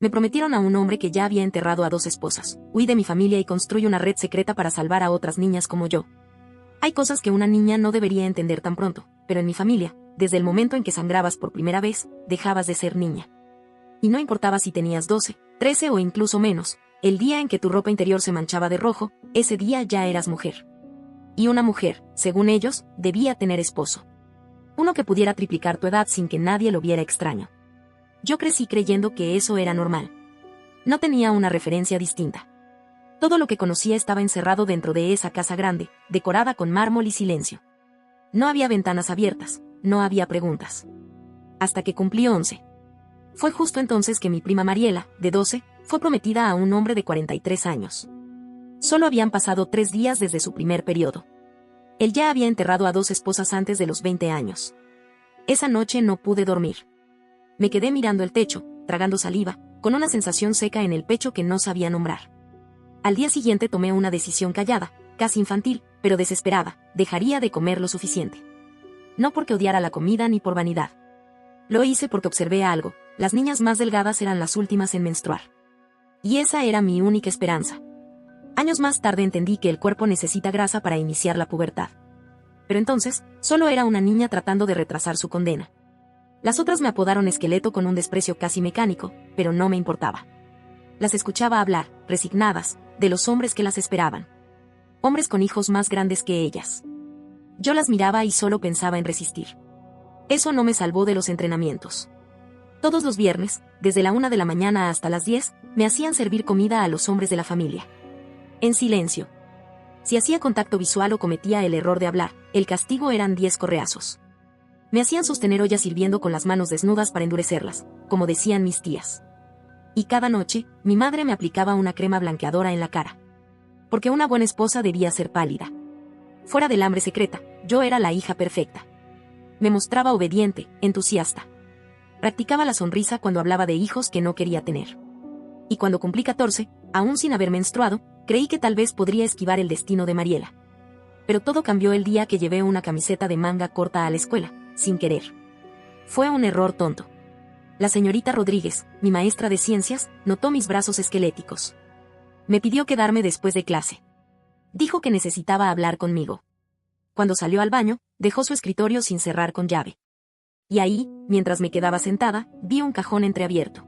Me prometieron a un hombre que ya había enterrado a 2 esposas. Huí de mi familia y construí una red secreta para salvar a otras niñas como yo. Hay cosas que una niña no debería entender tan pronto, pero en mi familia, desde el momento en que sangrabas por primera vez, dejabas de ser niña. Y no importaba si tenías 12, 13 o incluso menos, el día en que tu ropa interior se manchaba de rojo, ese día ya eras mujer. Y una mujer, según ellos, debía tener esposo. Uno que pudiera triplicar tu edad sin que nadie lo viera extraño. Yo crecí creyendo que eso era normal. No tenía una referencia distinta. Todo lo que conocía estaba encerrado dentro de esa casa grande, decorada con mármol y silencio. No había ventanas abiertas, no había preguntas. Hasta que cumplí 11. Fue justo entonces que mi prima Mariela, de 12, fue prometida a un hombre de 43 años. Solo habían pasado 3 días desde su primer periodo. Él ya había enterrado a 2 esposas antes de los 20 años. Esa noche no pude dormir. Me quedé mirando el techo, tragando saliva, con una sensación seca en el pecho que no sabía nombrar. Al día siguiente tomé una decisión callada, casi infantil, pero desesperada: dejaría de comer lo suficiente. No porque odiara la comida ni por vanidad. Lo hice porque observé algo: las niñas más delgadas eran las últimas en menstruar. Y esa era mi única esperanza. Años más tarde entendí que el cuerpo necesita grasa para iniciar la pubertad. Pero entonces, solo era una niña tratando de retrasar su condena. Las otras me apodaron esqueleto con un desprecio casi mecánico, pero no me importaba. Las escuchaba hablar, resignadas, de los hombres que las esperaban. Hombres con hijos más grandes que ellas. Yo las miraba y solo pensaba en resistir. Eso no me salvó de los entrenamientos. Todos los viernes, desde la 1 de la mañana hasta las 10, me hacían servir comida a los hombres de la familia. En silencio. Si hacía contacto visual o cometía el error de hablar, el castigo eran 10 correazos. Me hacían sostener ollas hirviendo con las manos desnudas para endurecerlas, como decían mis tías. Y cada noche, mi madre me aplicaba una crema blanqueadora en la cara. Porque una buena esposa debía ser pálida. Fuera del hambre secreta, yo era la hija perfecta. Me mostraba obediente, entusiasta. Practicaba la sonrisa cuando hablaba de hijos que no quería tener. Y cuando cumplí 14, aún sin haber menstruado, creí que tal vez podría esquivar el destino de Mariela. Pero todo cambió el día que llevé una camiseta de manga corta a la escuela, sin querer. Fue un error tonto. La señorita Rodríguez, mi maestra de ciencias, notó mis brazos esqueléticos. Me pidió quedarme después de clase. Dijo que necesitaba hablar conmigo. Cuando salió al baño, dejó su escritorio sin cerrar con llave. Y ahí, mientras me quedaba sentada, vi un cajón entreabierto.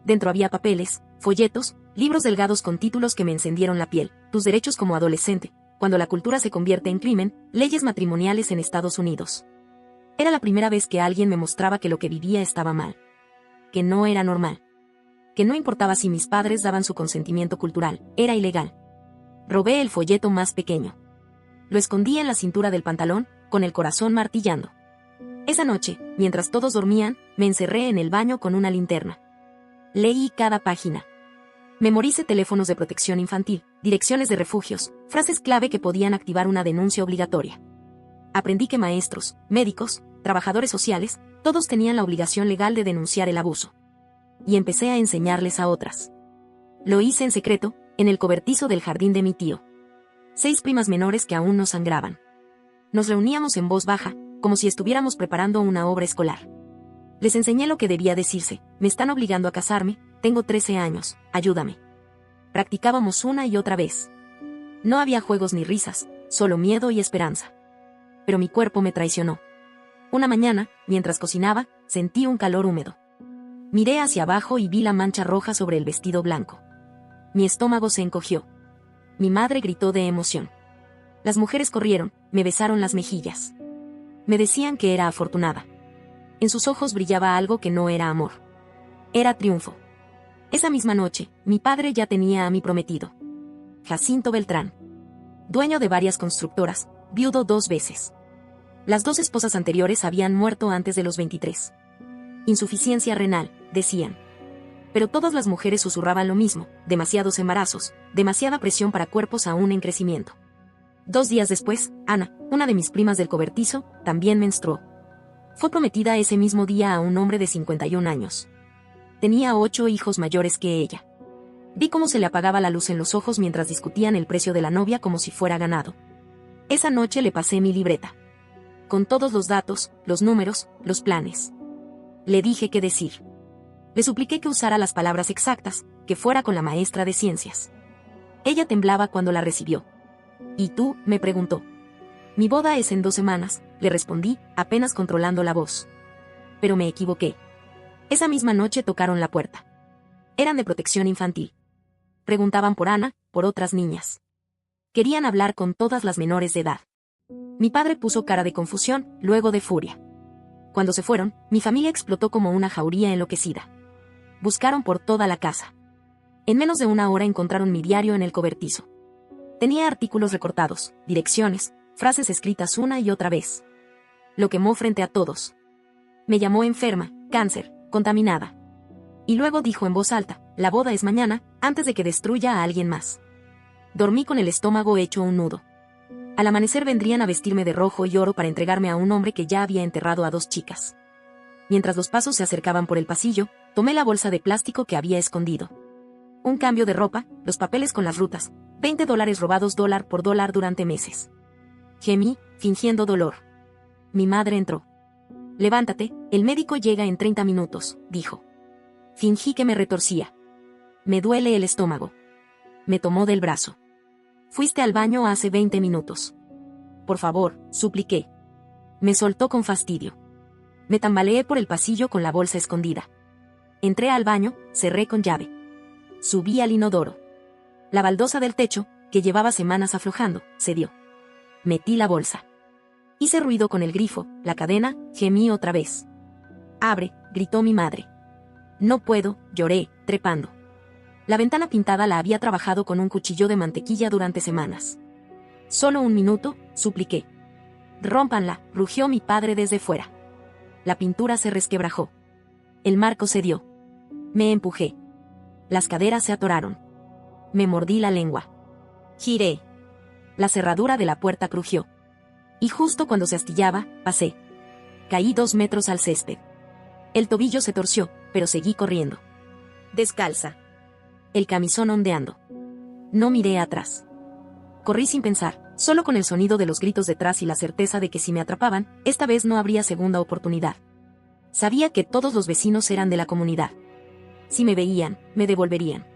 Dentro había papeles, folletos, libros delgados con títulos que me encendieron la piel: Tus derechos como adolescente, cuando la cultura se convierte en crimen, leyes matrimoniales en Estados Unidos. Era la primera vez que alguien me mostraba que lo que vivía estaba mal. Que no era normal. Que no importaba si mis padres daban su consentimiento cultural, era ilegal. Robé el folleto más pequeño. Lo escondí en la cintura del pantalón, con el corazón martillando. Esa noche, mientras todos dormían, me encerré en el baño con una linterna. Leí cada página. Memoricé teléfonos de protección infantil, direcciones de refugios, frases clave que podían activar una denuncia obligatoria. Aprendí que maestros, médicos, trabajadores sociales, todos tenían la obligación legal de denunciar el abuso. Y empecé a enseñarles a otras. Lo hice en secreto, en el cobertizo del jardín de mi tío. 6 primas menores que aún no sangraban. Nos reuníamos en voz baja, como si estuviéramos preparando una obra escolar. Les enseñé lo que debía decirse: me están obligando a casarme, tengo 13 años, ayúdame. Practicábamos una y otra vez. No había juegos ni risas, solo miedo y esperanza. Pero mi cuerpo me traicionó. Una mañana, mientras cocinaba, sentí un calor húmedo. Miré hacia abajo y vi la mancha roja sobre el vestido blanco. Mi estómago se encogió. Mi madre gritó de emoción. Las mujeres corrieron, me besaron las mejillas. Me decían que era afortunada. En sus ojos brillaba algo que no era amor. Era triunfo. Esa misma noche, mi padre ya tenía a mi prometido. Jacinto Beltrán. Dueño de varias constructoras, viudo 2 veces. Las 2 esposas anteriores habían muerto antes de los 23. Insuficiencia renal, decían. Pero todas las mujeres susurraban lo mismo: demasiados embarazos, demasiada presión para cuerpos aún en crecimiento. 2 días después, Ana, una de mis primas del cobertizo, también menstruó. Fue prometida ese mismo día a un hombre de 51 años. Tenía 8 hijos mayores que ella. Vi cómo se le apagaba la luz en los ojos mientras discutían el precio de la novia como si fuera ganado. Esa noche le pasé mi libreta. Con todos los datos, los números, los planes. Le dije qué decir. Le supliqué que usara las palabras exactas, que fuera con la maestra de ciencias. Ella temblaba cuando la recibió. ¿Y tú?, me preguntó. Mi boda es en 2 semanas, le respondí, apenas controlando la voz. Pero me equivoqué. Esa misma noche tocaron la puerta. Eran de protección infantil. Preguntaban por Ana, por otras niñas. Querían hablar con todas las menores de edad. Mi padre puso cara de confusión, luego de furia. Cuando se fueron, mi familia explotó como una jauría enloquecida. Buscaron por toda la casa. En menos de 1 hora encontraron mi diario en el cobertizo. Tenía artículos recortados, direcciones, frases escritas una y otra vez. Lo quemó frente a todos. Me llamó enferma, cáncer, contaminada. Y luego dijo en voz alta, la boda es mañana, antes de que destruya a alguien más. Dormí con el estómago hecho un nudo. Al amanecer vendrían a vestirme de rojo y oro para entregarme a un hombre que ya había enterrado a 2 chicas. Mientras los pasos se acercaban por el pasillo, tomé la bolsa de plástico que había escondido. Un cambio de ropa, los papeles con las rutas, $20 robados dólar por dólar durante meses. Gemí, fingiendo dolor. Mi madre entró. Levántate, el médico llega en 30 minutos, dijo. Fingí que me retorcía. Me duele el estómago. Me tomó del brazo. Fuiste al baño hace 20 minutos. Por favor, supliqué. Me soltó con fastidio. Me tambaleé por el pasillo con la bolsa escondida. Entré al baño, cerré con llave. Subí al inodoro. La baldosa del techo, que llevaba semanas aflojando, cedió. Metí la bolsa. Hice ruido con el grifo, la cadena, gemí otra vez. Abre, gritó mi madre. No puedo, lloré, trepando. La ventana pintada la había trabajado con un cuchillo de mantequilla durante semanas. Solo 1 minuto, supliqué. Rómpanla, rugió mi padre desde fuera. La pintura se resquebrajó. El marco cedió. Me empujé. Las caderas se atoraron. Me mordí la lengua. Giré. La cerradura de la puerta crujió. Y justo cuando se astillaba, pasé. Caí 2 metros al césped. El tobillo se torció, pero seguí corriendo. Descalza. El camisón ondeando. No miré atrás. Corrí sin pensar, solo con el sonido de los gritos detrás y la certeza de que si me atrapaban, esta vez no habría segunda oportunidad. Sabía que todos los vecinos eran de la comunidad. Si me veían, me devolverían.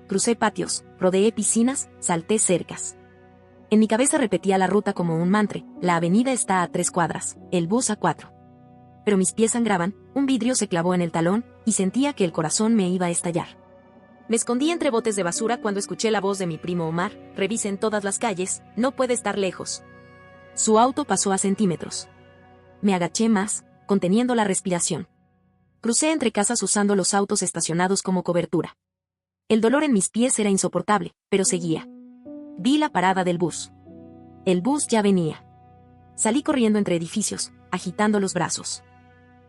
Crucé patios, rodeé piscinas, salté cercas. En mi cabeza repetía la ruta como un mantra, la avenida está a 3 cuadras, el bus a 4. Pero mis pies sangraban, un vidrio se clavó en el talón, y sentía que el corazón me iba a estallar. Me escondí entre botes de basura cuando escuché la voz de mi primo Omar, revisen todas las calles, no puede estar lejos. Su auto pasó a centímetros. Me agaché más, conteniendo la respiración. Crucé entre casas usando los autos estacionados como cobertura. El dolor en mis pies era insoportable, pero seguía. Vi la parada del bus. El bus ya venía. Salí corriendo entre edificios, agitando los brazos.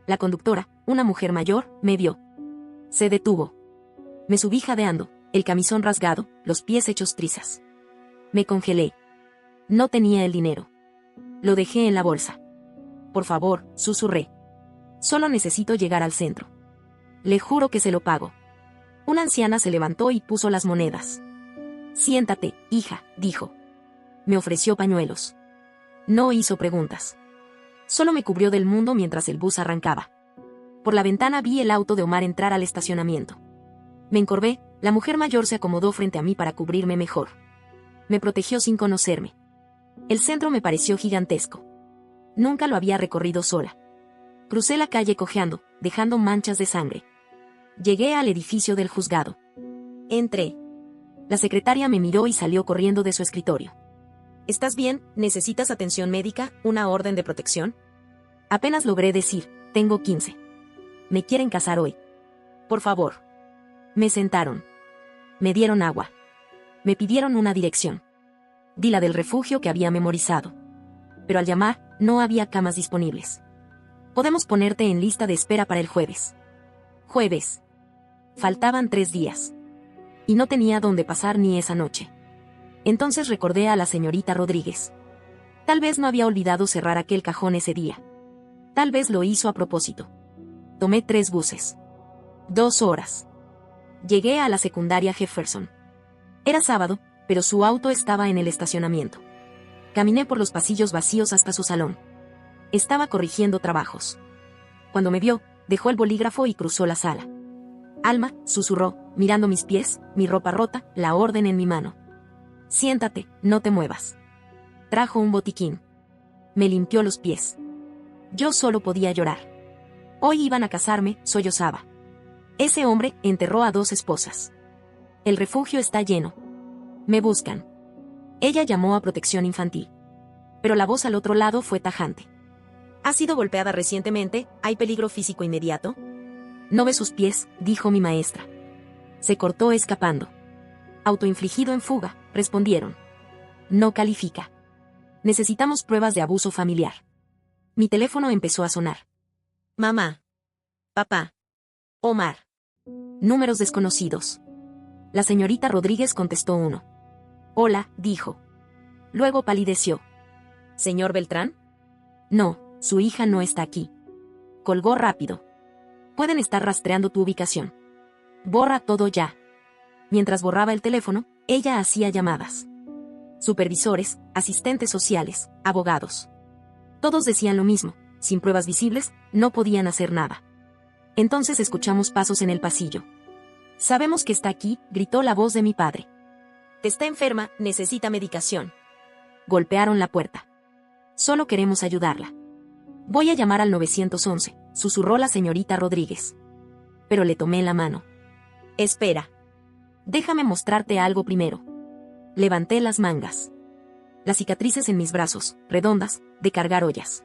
La conductora, una mujer mayor, me vio. Se detuvo. Me subí jadeando, el camisón rasgado, los pies hechos trizas. Me congelé. No tenía el dinero. Lo dejé en la bolsa. Por favor, susurré. Solo necesito llegar al centro. Le juro que se lo pago. Una anciana se levantó y puso las monedas. Siéntate, hija, dijo. Me ofreció pañuelos. No hizo preguntas. Solo me cubrió del mundo mientras el bus arrancaba. Por la ventana vi el auto de Omar entrar al estacionamiento. Me encorvé, la mujer mayor se acomodó frente a mí para cubrirme mejor. Me protegió sin conocerme. El centro me pareció gigantesco. Nunca lo había recorrido sola. Crucé la calle cojeando, dejando manchas de sangre. Llegué al edificio del juzgado. Entré. La secretaria me miró y salió corriendo de su escritorio. ¿Estás bien? ¿Necesitas atención médica? ¿Una orden de protección? Apenas logré decir, tengo 15. Me quieren casar hoy. Por favor. Me sentaron. Me dieron agua. Me pidieron una dirección. Di la del refugio que había memorizado. Pero al llamar, no había camas disponibles. Podemos ponerte en lista de espera para el jueves. Jueves. Faltaban 3 días. Y no tenía dónde pasar ni esa noche. Entonces recordé a la señorita Rodríguez. Tal vez no había olvidado cerrar aquel cajón ese día. Tal vez lo hizo a propósito. Tomé 3 buses. 2 horas. Llegué a la secundaria Jefferson. Era sábado, pero su auto estaba en el estacionamiento. Caminé por los pasillos vacíos hasta su salón. Estaba corrigiendo trabajos. Cuando me vio, dejó el bolígrafo y cruzó la sala. Alma, susurró, mirando mis pies, mi ropa rota, la orden en mi mano. Siéntate, no te muevas. Trajo un botiquín. Me limpió los pies. Yo solo podía llorar. Hoy iban a casarme, sollozaba. Ese hombre enterró a 2 esposas. El refugio está lleno. Me buscan. Ella llamó a protección infantil. Pero la voz al otro lado fue tajante. ¿Ha sido golpeada recientemente? ¿Hay peligro físico inmediato? No ve sus pies, dijo mi maestra. Se cortó escapando. Autoinfligido en fuga, respondieron. No califica. Necesitamos pruebas de abuso familiar. Mi teléfono empezó a sonar. Mamá. Papá. Omar. Números desconocidos. La señorita Rodríguez contestó uno. Hola, dijo. Luego palideció. ¿Señor Beltrán? No, su hija no está aquí. Colgó rápido. Pueden estar rastreando tu ubicación. Borra todo ya. Mientras borraba el teléfono, ella hacía llamadas. Supervisores, asistentes sociales, abogados. Todos decían lo mismo, sin pruebas visibles, no podían hacer nada. Entonces escuchamos pasos en el pasillo. Sabemos que está aquí, gritó la voz de mi padre. Está enferma, necesita medicación. Golpearon la puerta. Solo queremos ayudarla. Voy a llamar al 911, susurró la señorita Rodríguez. Pero le tomé la mano. Espera. Déjame mostrarte algo primero. Levanté las mangas. Las cicatrices en mis brazos, redondas, de cargar ollas.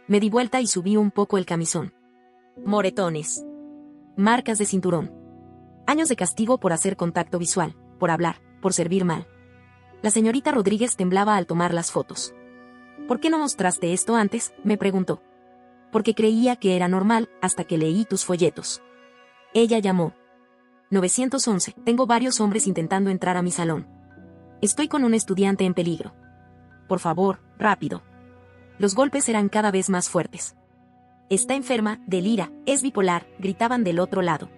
Me di vuelta y subí un poco el camisón. Moretones. Marcas de cinturón. Años de castigo por hacer contacto visual, por hablar, por servir mal. La señorita Rodríguez temblaba al tomar las fotos. ¿Por qué no mostraste esto antes?, me preguntó. Porque creía que era normal, hasta que leí tus folletos. Ella llamó. 911, tengo varios hombres intentando entrar a mi salón. Estoy con un estudiante en peligro. Por favor, rápido. Los golpes eran cada vez más fuertes. Está enferma, delira, es bipolar, gritaban del otro lado.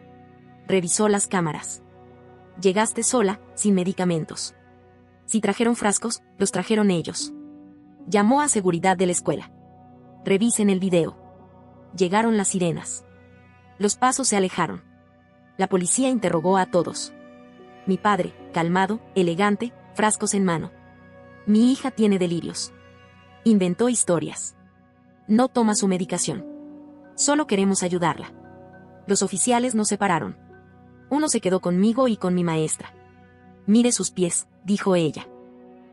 Revisó las cámaras. Llegaste sola, sin medicamentos. Si trajeron frascos, los trajeron ellos. Llamó a seguridad de la escuela. Revisen el video. Llegaron las sirenas. Los pasos se alejaron. La policía interrogó a todos. Mi padre, calmado, elegante, frascos en mano. Mi hija tiene delirios. Inventó historias. No toma su medicación. Solo queremos ayudarla. Los oficiales nos separaron. Uno se quedó conmigo y con mi maestra. Mire sus pies, dijo ella.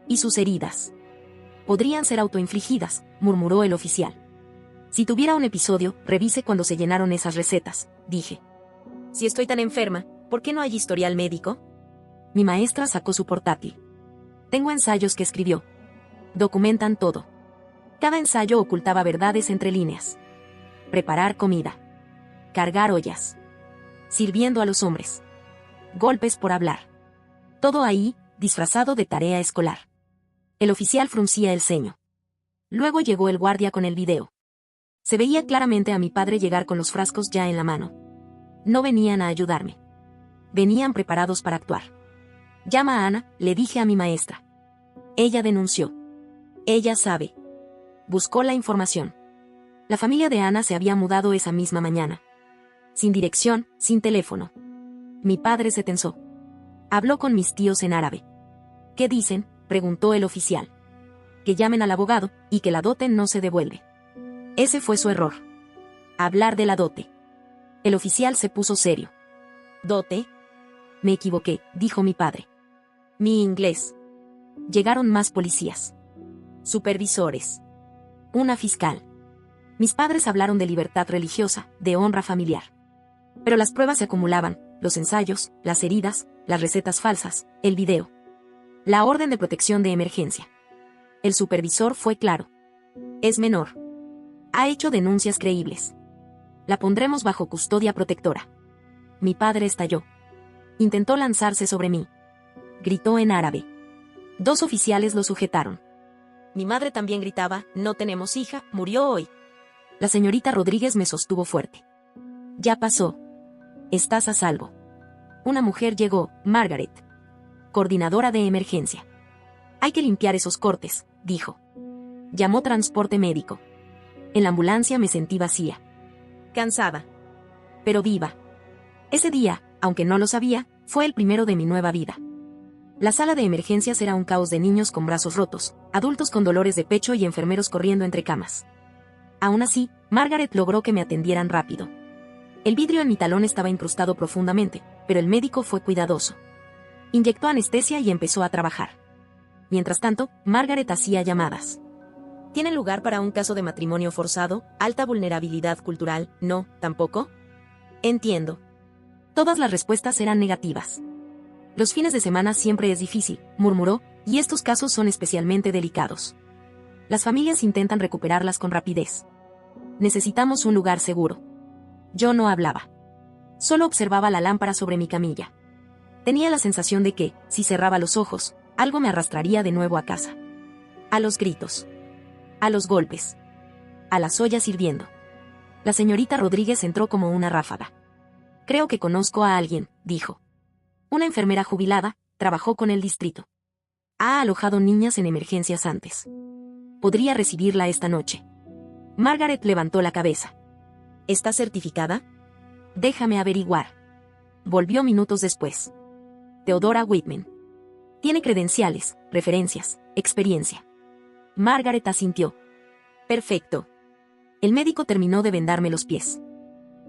Y sus heridas. Podrían ser autoinfligidas, murmuró el oficial. Si tuviera un episodio, revise cuando se llenaron esas recetas, dije. Si estoy tan enferma, ¿por qué no hay historial médico? Mi maestra sacó su portátil. Tengo ensayos que escribió. Documentan todo. Cada ensayo ocultaba verdades entre líneas. Preparar comida. Cargar ollas. Sirviendo a los hombres. Golpes por hablar. Todo ahí, disfrazado de tarea escolar. El oficial fruncía el ceño. Luego llegó el guardia con el video. Se veía claramente a mi padre llegar con los frascos ya en la mano. No venían a ayudarme. Venían preparados para actuar. Llama a Ana, le dije a mi maestra. Ella denunció. Ella sabe. Buscó la información. La familia de Ana se había mudado esa misma mañana. Sin dirección, sin teléfono. Mi padre se tensó. Habló con mis tíos en árabe. ¿Qué dicen?, preguntó el oficial. Que llamen al abogado, y que la dote no se devuelve. Ese fue su error. Hablar de la dote. El oficial se puso serio. ¿Dote? Me equivoqué, dijo mi padre. Mi inglés. Llegaron más policías. Supervisores. Una fiscal. Mis padres hablaron de libertad religiosa, de honra familiar. Pero las pruebas se acumulaban, los ensayos, las heridas, las recetas falsas, el video. La orden de protección de emergencia. El supervisor fue claro. Es menor. Ha hecho denuncias creíbles. La pondremos bajo custodia protectora. Mi padre estalló. Intentó lanzarse sobre mí. Gritó en árabe. 2 oficiales lo sujetaron. Mi madre también gritaba, no tenemos hija, murió hoy. La señorita Rodríguez me sostuvo fuerte. Ya pasó. Estás a salvo. Una mujer llegó, Margaret. Coordinadora de emergencia. Hay que limpiar esos cortes, dijo. Llamó transporte médico. En la ambulancia me sentí vacía. Cansada. Pero viva. Ese día, aunque no lo sabía, fue el primero de mi nueva vida. La sala de emergencias era un caos de niños con brazos rotos, adultos con dolores de pecho y enfermeros corriendo entre camas. Aún así, Margaret logró que me atendieran rápido. El vidrio en mi talón estaba incrustado profundamente, pero el médico fue cuidadoso. Inyectó anestesia y empezó a trabajar. Mientras tanto, Margaret hacía llamadas. ¿Tiene lugar para un caso de matrimonio forzado? ¿Alta vulnerabilidad cultural? No, tampoco. Entiendo. Todas las respuestas eran negativas. Los fines de semana siempre es difícil, murmuró, y estos casos son especialmente delicados. Las familias intentan recuperarlas con rapidez. Necesitamos un lugar seguro. Yo no hablaba. Solo observaba la lámpara sobre mi camilla. Tenía la sensación de que, si cerraba los ojos, algo me arrastraría de nuevo a casa. A los gritos. A los golpes. A las ollas hirviendo. La señorita Rodríguez entró como una ráfaga. Creo que conozco a alguien, dijo. Una enfermera jubilada, trabajó con el distrito. Ha alojado niñas en emergencias antes. Podría recibirla esta noche. Margaret levantó la cabeza. ¿Está certificada? Déjame averiguar. Volvió minutos después. Theodora Whitman. Tiene credenciales, referencias, experiencia. Margaret asintió. Perfecto. El médico terminó de vendarme los pies.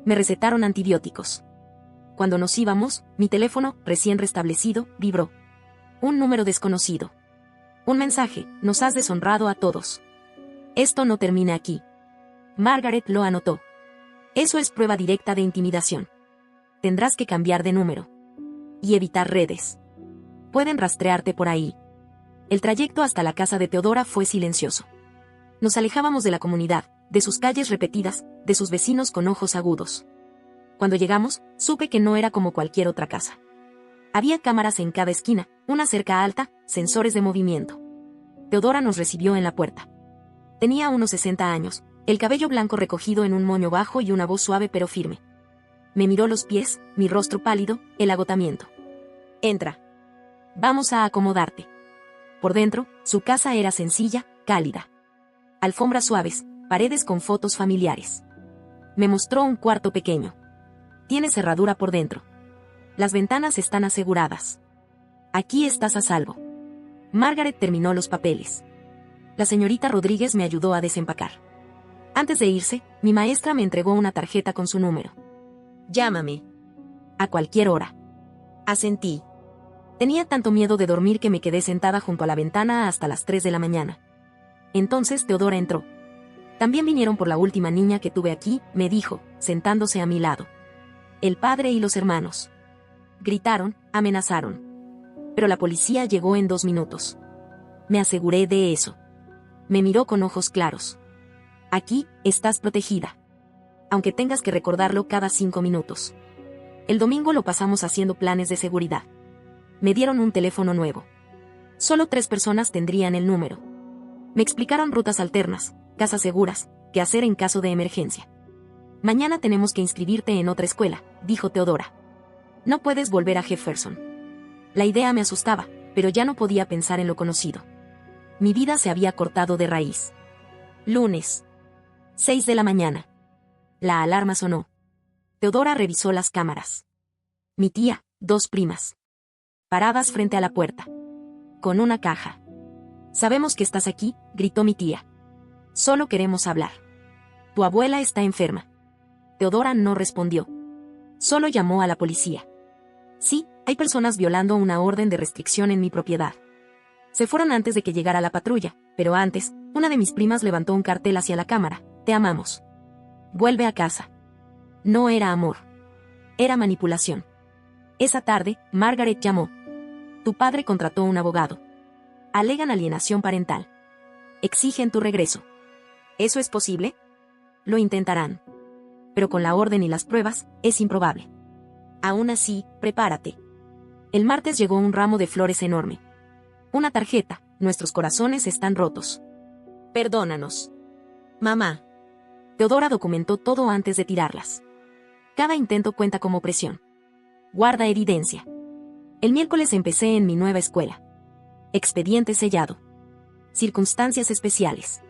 Me recetaron antibióticos. Cuando nos íbamos, mi teléfono, recién restablecido, vibró. Un número desconocido. Un mensaje: nos has deshonrado a todos. Esto no termina aquí. Margaret lo anotó. Eso es prueba directa de intimidación. Tendrás que cambiar de número. Y evitar redes. Pueden rastrearte por ahí. El trayecto hasta la casa de Theodora fue silencioso. Nos alejábamos de la comunidad, de sus calles repetidas, de sus vecinos con ojos agudos. Cuando llegamos, supe que no era como cualquier otra casa. Había cámaras en cada esquina, una cerca alta, sensores de movimiento. Theodora nos recibió en la puerta. Tenía unos 60 años, el cabello blanco recogido en un moño bajo y una voz suave pero firme. Me miró los pies, mi rostro pálido, el agotamiento. Entra. Vamos a acomodarte. Por dentro, su casa era sencilla, cálida. Alfombras suaves, paredes con fotos familiares. Me mostró un cuarto pequeño. Tiene cerradura por dentro. Las ventanas están aseguradas. Aquí estás a salvo. Margaret terminó los papeles. La señorita Rodríguez me ayudó a desempacar. Antes de irse, mi maestra me entregó una tarjeta con su número. Llámame. A cualquier hora. Asentí. Tenía tanto miedo de dormir que me quedé sentada junto a la ventana hasta las 3 de la mañana. Entonces Theodora entró. También vinieron por la última niña que tuve aquí, me dijo, sentándose a mi lado. El padre y los hermanos. Gritaron, amenazaron. Pero la policía llegó en 2 minutos. Me aseguré de eso. Me miró con ojos claros. Aquí, estás protegida. Aunque tengas que recordarlo cada 5 minutos. El domingo lo pasamos haciendo planes de seguridad. Me dieron un teléfono nuevo. Solo 3 personas tendrían el número. Me explicaron rutas alternas, casas seguras, qué hacer en caso de emergencia. Mañana tenemos que inscribirte en otra escuela, dijo Theodora. No puedes volver a Jefferson. La idea me asustaba, pero ya no podía pensar en lo conocido. Mi vida se había cortado de raíz. Lunes. 6 de la mañana. La alarma sonó. Theodora revisó las cámaras. Mi tía, 2 primas. Paradas frente a la puerta. Con una caja. Sabemos que estás aquí, gritó mi tía. Solo queremos hablar. Tu abuela está enferma. Theodora no respondió. Solo llamó a la policía. Sí, hay personas violando una orden de restricción en mi propiedad. Se fueron antes de que llegara la patrulla, pero antes, una de mis primas levantó un cartel hacia la cámara. Te amamos. Vuelve a casa. No era amor. Era manipulación. Esa tarde, Margaret llamó. Tu padre contrató un abogado. Alegan alienación parental. Exigen tu regreso. ¿Eso es posible? Lo intentarán. Pero con la orden y las pruebas, es improbable. Aún así, prepárate. El martes llegó un ramo de flores enorme. Una tarjeta, nuestros corazones están rotos. Perdónanos. Mamá. Theodora documentó todo antes de tirarlas. Cada intento cuenta como presión. Guarda evidencia. El miércoles empecé en mi nueva escuela. Expediente sellado. Circunstancias especiales.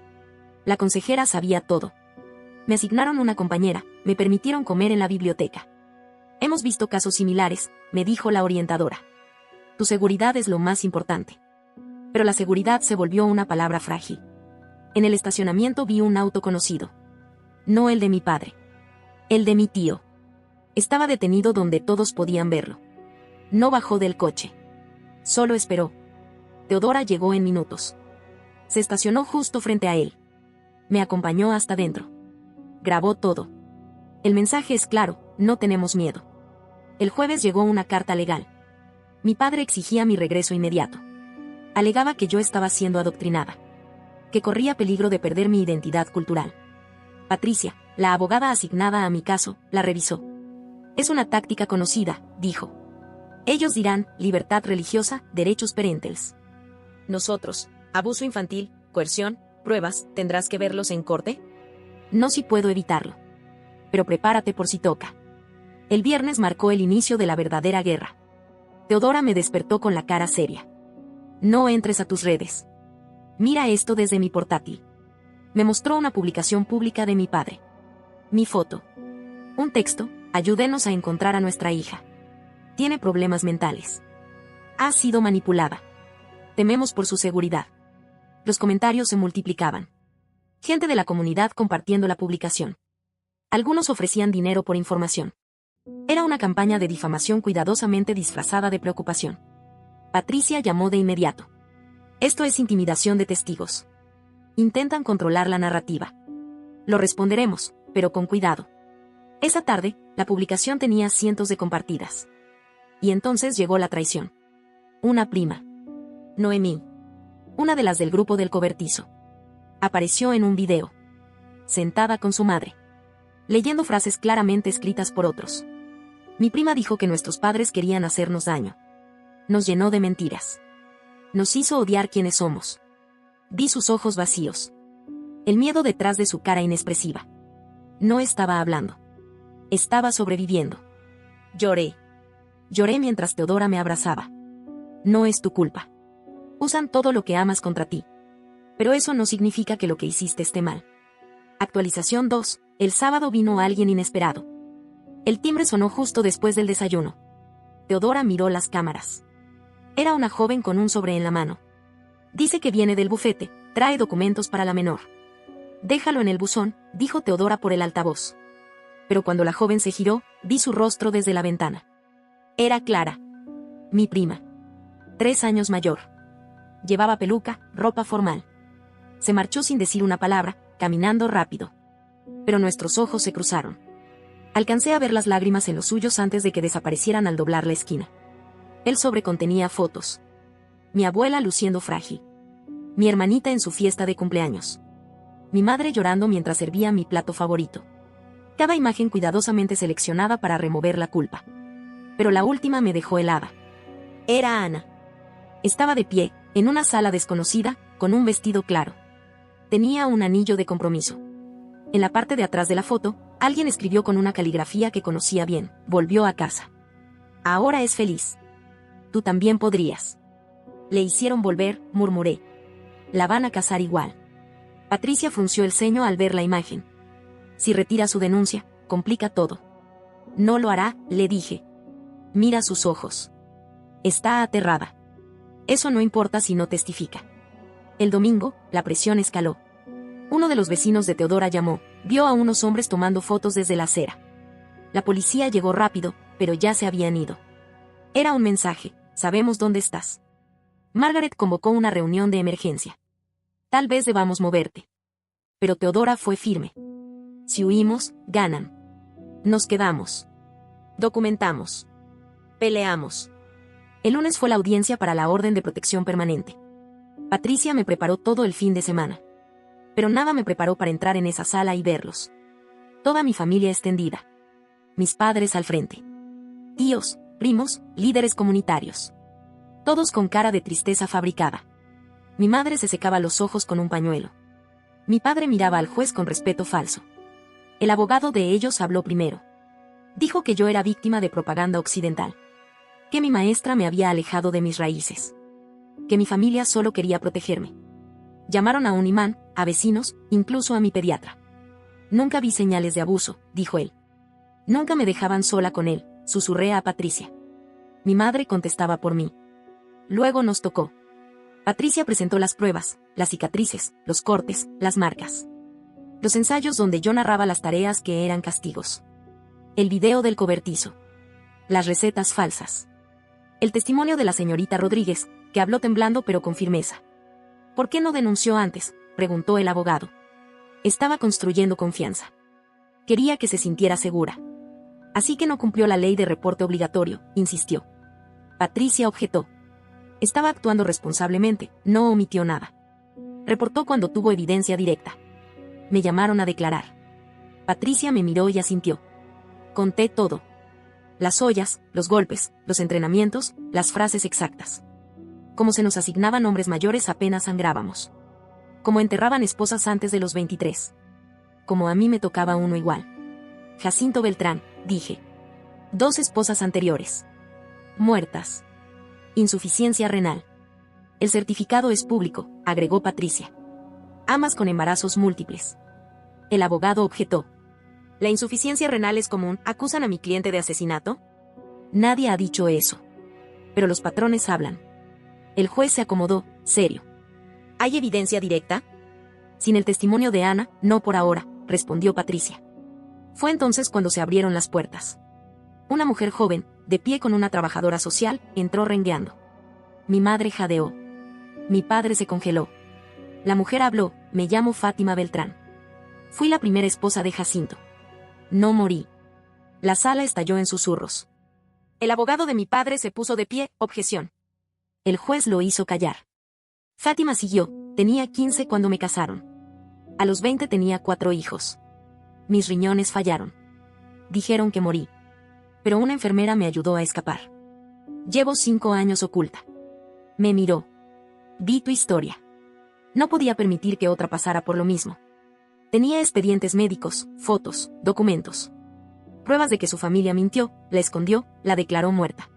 La consejera sabía todo. Me asignaron una compañera, me permitieron comer en la biblioteca. Hemos visto casos similares, me dijo la orientadora. Tu seguridad es lo más importante. Pero la seguridad se volvió una palabra frágil. En el estacionamiento vi un auto conocido. No el de mi padre. El de mi tío. Estaba detenido donde todos podían verlo. No bajó del coche. Solo esperó. Teodora llegó en minutos. Se estacionó justo frente a él. Me acompañó hasta dentro. Grabó todo. El mensaje es claro, no tenemos miedo. El jueves llegó una carta legal. Mi padre exigía mi regreso inmediato. Alegaba que yo estaba siendo adoctrinada. Que corría peligro de perder mi identidad cultural. Patricia, la abogada asignada a mi caso, la revisó. Es una táctica conocida, dijo. Ellos dirán, libertad religiosa, derechos parentales. Nosotros, abuso infantil, coerción, pruebas, ¿tendrás que verlos en corte? No si puedo evitarlo. Pero prepárate por si toca. El viernes marcó el inicio de la verdadera guerra. Teodora me despertó con la cara seria. No entres a tus redes. Mira esto desde mi portátil. Me mostró una publicación pública de mi padre. Mi foto. Un texto, ayúdenos a encontrar a nuestra hija. Tiene problemas mentales. Ha sido manipulada. Tememos por su seguridad. Los comentarios se multiplicaban. Gente de la comunidad compartiendo la publicación. Algunos ofrecían dinero por información. Era una campaña de difamación cuidadosamente disfrazada de preocupación. Patricia llamó de inmediato. Esto es intimidación de testigos. Intentan controlar la narrativa. Lo responderemos, pero con cuidado. Esa tarde, la publicación tenía cientos de compartidas. Y entonces llegó la traición. Una prima. Noemí. Una de las del grupo del cobertizo. Apareció en un video. Sentada con su madre. Leyendo frases claramente escritas por otros. Mi prima dijo que nuestros padres querían hacernos daño. Nos llenó de mentiras. Nos hizo odiar quienes somos. Vi sus ojos vacíos. El miedo detrás de su cara inexpresiva. No estaba hablando. Estaba sobreviviendo. Lloré. Lloré mientras Teodora me abrazaba. No es tu culpa. Usan todo lo que amas contra ti. Pero eso no significa que lo que hiciste esté mal. Actualización 2. El sábado vino alguien inesperado. El timbre sonó justo después del desayuno. Teodora miró las cámaras. Era una joven con un sobre en la mano. Dice que viene del bufete, trae documentos para la menor. Déjalo en el buzón, dijo Teodora por el altavoz. Pero cuando la joven se giró, vi su rostro desde la ventana. Era Clara. Mi prima. 3 años mayor. Llevaba peluca, ropa formal. Se marchó sin decir una palabra, caminando rápido. Pero nuestros ojos se cruzaron. Alcancé a ver las lágrimas en los suyos antes de que desaparecieran al doblar la esquina. El sobre contenía fotos. Mi abuela luciendo frágil. Mi hermanita en su fiesta de cumpleaños. Mi madre llorando mientras servía mi plato favorito. Cada imagen cuidadosamente seleccionada para remover la culpa. Pero la última me dejó helada. Era Ana. Estaba de pie, en una sala desconocida, con un vestido claro. Tenía un anillo de compromiso. En la parte de atrás de la foto, alguien escribió con una caligrafía que conocía bien, volvió a casa. Ahora es feliz. Tú también podrías. Le hicieron volver, murmuré. La van a casar igual. Patricia frunció el ceño al ver la imagen. Si retira su denuncia, complica todo. No lo hará, le dije. Mira sus ojos. Está aterrada. Eso no importa si no testifica. El domingo, la presión escaló. Uno de los vecinos de Teodora llamó, vio a unos hombres tomando fotos desde la acera. La policía llegó rápido, pero ya se habían ido. Era un mensaje, sabemos dónde estás. Margaret convocó una reunión de emergencia. Tal vez debamos moverte. Pero Teodora fue firme. Si huimos, ganan. Nos quedamos. Documentamos. Peleamos. El lunes fue la audiencia para la orden de protección permanente. Patricia me preparó todo el fin de semana. Pero nada me preparó para entrar en esa sala y verlos. Toda mi familia extendida. Mis padres al frente. Tíos, primos, líderes comunitarios. Todos con cara de tristeza fabricada. Mi madre se secaba los ojos con un pañuelo. Mi padre miraba al juez con respeto falso. El abogado de ellos habló primero. Dijo que yo era víctima de propaganda occidental. Que mi maestra me había alejado de mis raíces. Que mi familia solo quería protegerme. Llamaron a un imán, a vecinos, incluso a mi pediatra. Nunca vi señales de abuso, dijo él. Nunca me dejaban sola con él, susurré a Patricia. Mi madre contestaba por mí. Luego nos tocó. Patricia presentó las pruebas, las cicatrices, los cortes, las marcas. Los ensayos donde yo narraba las tareas que eran castigos. El video del cobertizo. Las recetas falsas. El testimonio de la señorita Rodríguez, que habló temblando pero con firmeza. ¿Por qué no denunció antes?, preguntó el abogado. Estaba construyendo confianza. Quería que se sintiera segura. Así que no cumplió la ley de reporte obligatorio, insistió. Patricia objetó. Estaba actuando responsablemente, no omitió nada. Reportó cuando tuvo evidencia directa. Me llamaron a declarar. Patricia me miró y asintió. Conté todo. Las ollas, los golpes, los entrenamientos, las frases exactas. Como se nos asignaban hombres mayores apenas sangrábamos. Como enterraban esposas antes de los 23. Como a mí me tocaba uno igual. Jacinto Beltrán, dije. 2 esposas anteriores. Muertas. Insuficiencia renal. El certificado es público, agregó Patricia. Amas con embarazos múltiples. El abogado objetó. ¿La insuficiencia renal es común? ¿Acusan a mi cliente de asesinato? Nadie ha dicho eso. Pero los patrones hablan. El juez se acomodó, serio. ¿Hay evidencia directa? Sin el testimonio de Ana, no por ahora, respondió Patricia. Fue entonces cuando se abrieron las puertas. Una mujer joven, de pie con una trabajadora social, entró rengueando. Mi madre jadeó. Mi padre se congeló. La mujer habló, me llamo Fátima Beltrán. Fui la primera esposa de Jacinto. No morí. La sala estalló en susurros. El abogado de mi padre se puso de pie, objeción. El juez lo hizo callar. Fátima siguió, tenía 15 cuando me casaron. A los 20 tenía 4 hijos. Mis riñones fallaron. Dijeron que morí. Pero una enfermera me ayudó a escapar. Llevo 5 años oculta. Me miró. Vi tu historia. No podía permitir que otra pasara por lo mismo. Tenía expedientes médicos, fotos, documentos. Pruebas de que su familia mintió, la escondió, la declaró muerta.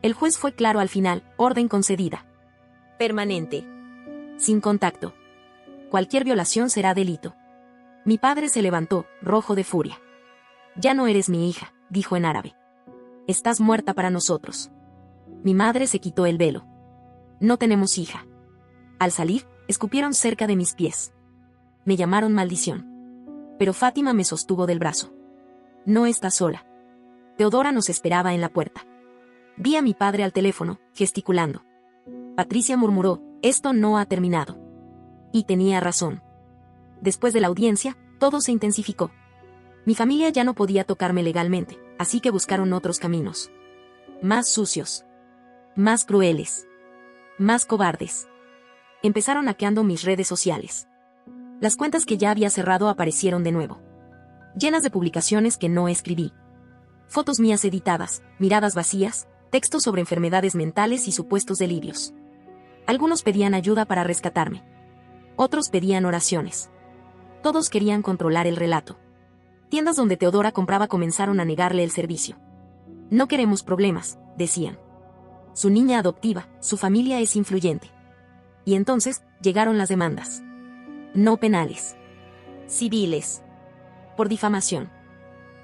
El juez fue claro al final, orden concedida. Permanente. Sin contacto. Cualquier violación será delito. Mi padre se levantó, rojo de furia. Ya no eres mi hija, dijo en árabe. Estás muerta para nosotros. Mi madre se quitó el velo. No tenemos hija. Al salir, escupieron cerca de mis pies. Me llamaron maldición. Pero Fátima me sostuvo del brazo. No estás sola. Teodora nos esperaba en la puerta. Vi a mi padre al teléfono, gesticulando. Patricia murmuró, esto no ha terminado. Y tenía razón. Después de la audiencia, todo se intensificó. Mi familia ya no podía tocarme legalmente, así que buscaron otros caminos. Más sucios. Más crueles. Más cobardes. Empezaron hackeando mis redes sociales. Las cuentas que ya había cerrado aparecieron de nuevo. Llenas de publicaciones que no escribí. Fotos mías editadas, miradas vacías, textos sobre enfermedades mentales y supuestos delirios. Algunos pedían ayuda para rescatarme. Otros pedían oraciones. Todos querían controlar el relato. Tiendas donde Teodora compraba comenzaron a negarle el servicio. No queremos problemas, decían. Su niña adoptiva, su familia es influyente. Y entonces, llegaron las demandas. No penales. Civiles. Por difamación.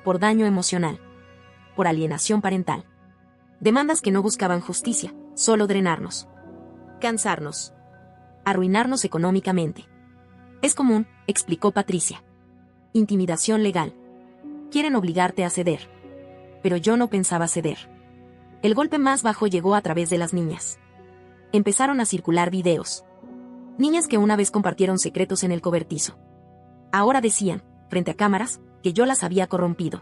Por daño emocional. Por alienación parental. Demandas que no buscaban justicia, solo drenarnos. Cansarnos. Arruinarnos económicamente. Es común, explicó Patricia. Intimidación legal. Quieren obligarte a ceder. Pero yo no pensaba ceder. El golpe más bajo llegó a través de las niñas. Empezaron a circular videos. Niñas que una vez compartieron secretos en el cobertizo. Ahora decían, frente a cámaras, que yo las había corrompido.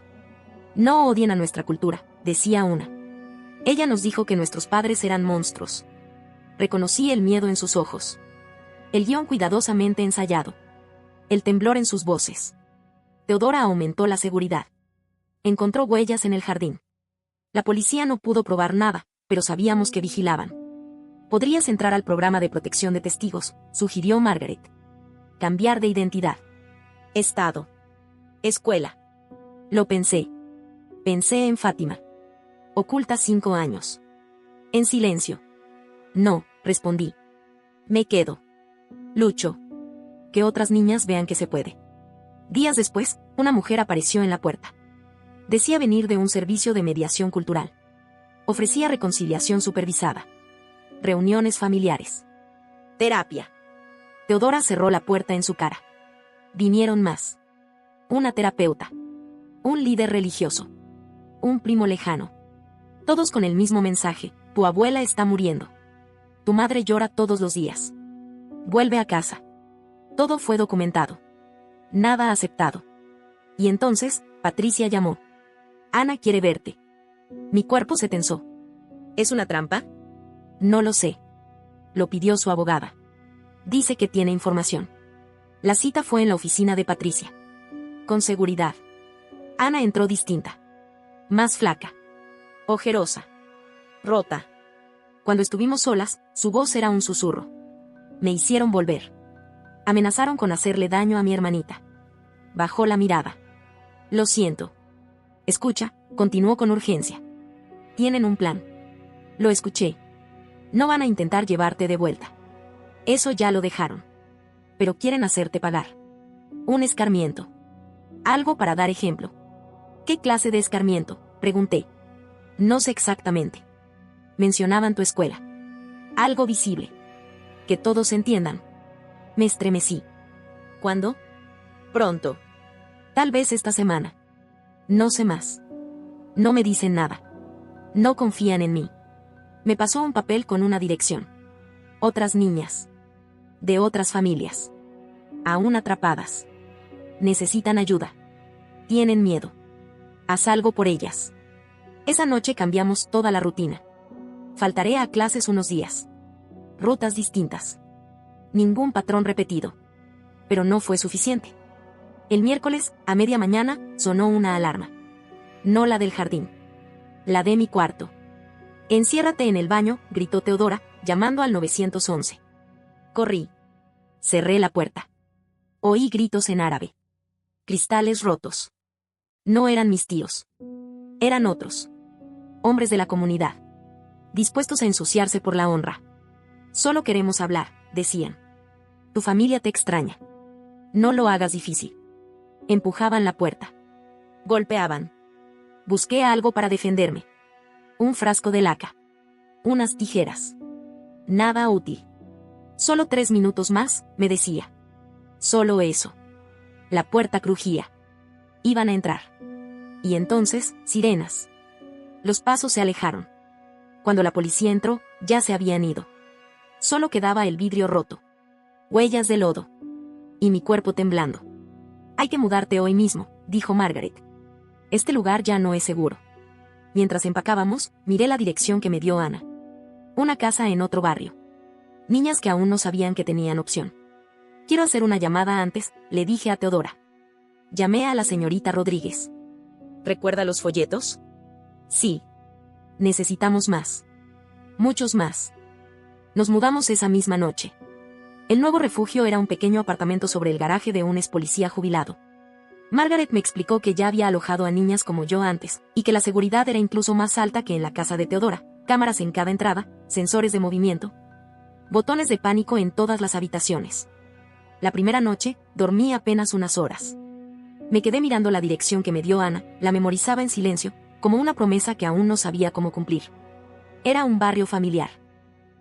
No odien a nuestra cultura, decía una. Ella nos dijo que nuestros padres eran monstruos. Reconocí el miedo en sus ojos. El guión cuidadosamente ensayado. El temblor en sus voces. Teodora aumentó la seguridad. Encontró huellas en el jardín. La policía no pudo probar nada, pero sabíamos que vigilaban. Podrías entrar al programa de protección de testigos, sugirió Margaret. Cambiar de identidad. Estado. Escuela. Lo pensé. Pensé en Fátima. Oculta 5 años. En silencio. No, respondí. Me quedo. Lucho. Que otras niñas vean que se puede. Días después, una mujer apareció en la puerta. Decía venir de un servicio de mediación cultural. Ofrecía reconciliación supervisada. Reuniones familiares. Terapia. Teodora cerró la puerta en su cara. Vinieron más. Una terapeuta. Un líder religioso. Un primo lejano. Todos con el mismo mensaje: tu abuela está muriendo. Tu madre llora todos los días. Vuelve a casa. Todo fue documentado. Nada aceptado. Y entonces, Patricia llamó. Ana quiere verte. Mi cuerpo se tensó. ¿Es una trampa? No lo sé. Lo pidió su abogada. Dice que tiene información. La cita fue en la oficina de Patricia. Con seguridad. Ana entró distinta. Más flaca. Ojerosa. Rota. Cuando estuvimos solas, su voz era un susurro. Me hicieron volver. Amenazaron con hacerle daño a mi hermanita. Bajó la mirada. Lo siento. Escucha, continuó con urgencia. Tienen un plan. Lo escuché. No van a intentar llevarte de vuelta. Eso ya lo dejaron. Pero quieren hacerte pagar. Un escarmiento. Algo para dar ejemplo. ¿Qué clase de escarmiento?, pregunté. No sé exactamente. Mencionaban tu escuela. Algo visible. Que todos entiendan. Me estremecí. ¿Cuándo? Pronto. Tal vez esta semana. No sé más. No me dicen nada. No confían en mí. Me pasó un papel con una dirección. Otras niñas. De otras familias. Aún atrapadas. Necesitan ayuda. Tienen miedo. Haz algo por ellas. Esa noche cambiamos toda la rutina. Faltaré a clases unos días. Rutas distintas. Ningún patrón repetido. Pero no fue suficiente. El miércoles, a media mañana, sonó una alarma. No la del jardín. La de mi cuarto. Enciérrate en el baño, gritó Teodora, llamando al 911. Corrí. Cerré la puerta. Oí gritos en árabe. Cristales rotos. No eran mis tíos. Eran otros. Hombres de la comunidad. Dispuestos a ensuciarse por la honra. Solo queremos hablar, decían. Tu familia te extraña. No lo hagas difícil. Empujaban la puerta. Golpeaban. Busqué algo para defenderme. Un frasco de laca. Unas tijeras. Nada útil. Solo 3 minutos más, me decía. Solo eso. La puerta crujía. Iban a entrar. Y entonces, sirenas. Los pasos se alejaron. Cuando la policía entró, ya se habían ido. Solo quedaba el vidrio roto. Huellas de lodo. Y mi cuerpo temblando. Hay que mudarte hoy mismo, dijo Margaret. Este lugar ya no es seguro. Mientras empacábamos, miré la dirección que me dio Ana. Una casa en otro barrio. Niñas que aún no sabían que tenían opción. Quiero hacer una llamada antes, le dije a Teodora. Llamé a la señorita Rodríguez. ¿Recuerda los folletos? Sí. Necesitamos más. Muchos más. Nos mudamos esa misma noche. El nuevo refugio era un pequeño apartamento sobre el garaje de un ex policía jubilado. Margaret me explicó que ya había alojado a niñas como yo antes, y que la seguridad era incluso más alta que en la casa de Teodora, cámaras en cada entrada, sensores de movimiento, botones de pánico en todas las habitaciones. La primera noche, dormí apenas unas horas. Me quedé mirando la dirección que me dio Ana, la memorizaba en silencio, como una promesa que aún no sabía cómo cumplir. Era un barrio familiar.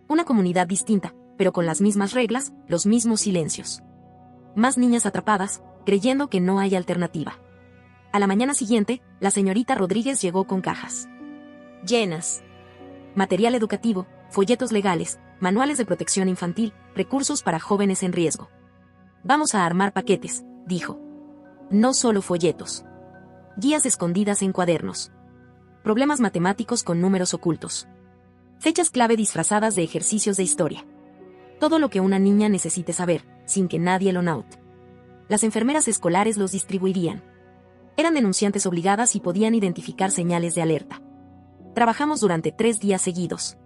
Una comunidad distinta, pero con las mismas reglas, los mismos silencios. Más niñas atrapadas, creyendo que no hay alternativa. A la mañana siguiente, la señorita Rodríguez llegó con cajas. Llenas. Material educativo, folletos legales, manuales de protección infantil, recursos para jóvenes en riesgo. Vamos a armar paquetes, dijo. No solo folletos. Guías escondidas en cuadernos. Problemas matemáticos con números ocultos. Fechas clave disfrazadas de ejercicios de historia. Todo lo que una niña necesite saber, sin que nadie lo note. Las enfermeras escolares los distribuirían. Eran denunciantes obligadas y podían identificar señales de alerta. Trabajamos durante 3 días seguidos.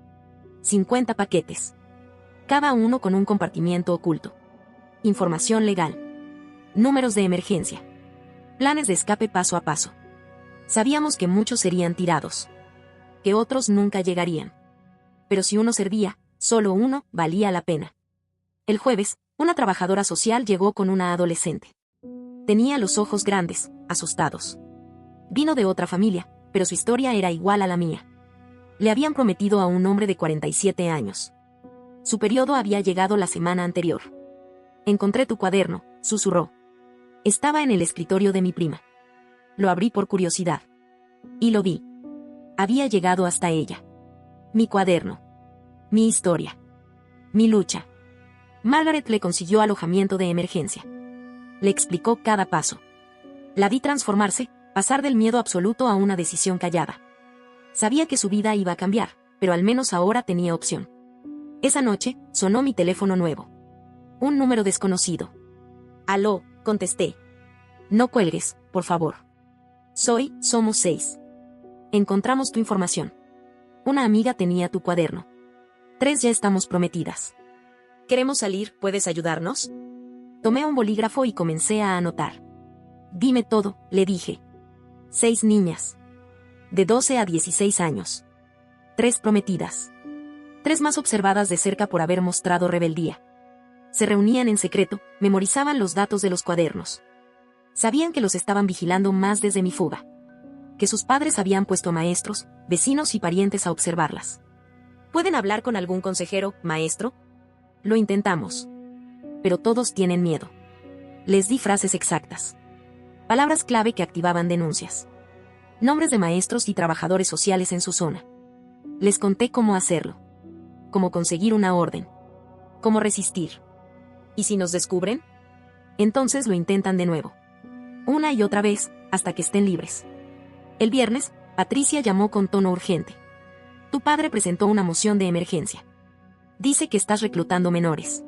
50 paquetes. Cada uno con un compartimiento oculto. Información legal. Números de emergencia. Planes de escape paso a paso. Sabíamos que muchos serían tirados. Que otros nunca llegarían. Pero si uno servía, solo uno valía la pena. El jueves, una trabajadora social llegó con una adolescente. Tenía los ojos grandes, asustados. Vino de otra familia, pero su historia era igual a la mía. Le habían prometido a un hombre de 47 años. Su periodo había llegado la semana anterior. Encontré tu cuaderno, susurró. Estaba en el escritorio de mi prima. Lo abrí por curiosidad. Y lo vi. Había llegado hasta ella. Mi cuaderno. Mi historia. Mi lucha. Margaret le consiguió alojamiento de emergencia. Le explicó cada paso. La vi transformarse, pasar del miedo absoluto a una decisión callada. Sabía que su vida iba a cambiar, pero al menos ahora tenía opción. Esa noche, sonó mi teléfono nuevo. Un número desconocido. Aló, contesté. No cuelgues, por favor. Somos 6. Encontramos tu información. Una amiga tenía tu cuaderno. 3 ya estamos prometidas. Queremos salir, ¿puedes ayudarnos? Tomé un bolígrafo y comencé a anotar. Dime todo, le dije. 6 niñas. De 12 a 16 años. 3 prometidas. 3 más observadas de cerca por haber mostrado rebeldía. Se reunían en secreto, memorizaban los datos de los cuadernos. Sabían que los estaban vigilando más desde mi fuga. Que sus padres habían puesto a maestros, vecinos y parientes a observarlas. ¿Pueden hablar con algún consejero, maestro? Lo intentamos. Pero todos tienen miedo. Les di frases exactas. Palabras clave que activaban denuncias. Nombres de maestros y trabajadores sociales en su zona. Les conté cómo hacerlo. Cómo conseguir una orden. Cómo resistir. ¿Y si nos descubren? Entonces lo intentan de nuevo. Una y otra vez, hasta que estén libres. El viernes, Patricia llamó con tono urgente. Tu padre presentó una moción de emergencia. Dice que estás reclutando menores.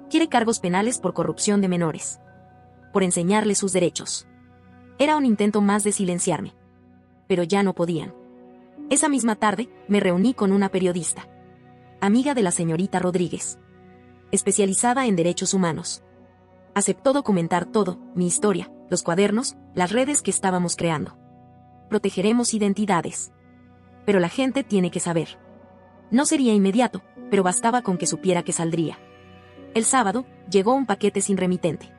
Quiere cargos penales por corrupción de menores. Por enseñarles sus derechos. Era un intento más de silenciarme. Pero ya no podían. Esa misma tarde, me reuní con una periodista. Amiga de la señorita Rodríguez. Especializada en derechos humanos. Aceptó documentar todo, mi historia, los cuadernos, las redes que estábamos creando. Protegeremos identidades. Pero la gente tiene que saber. No sería inmediato, pero bastaba con que supiera que saldría. El sábado, llegó un paquete sin remitente.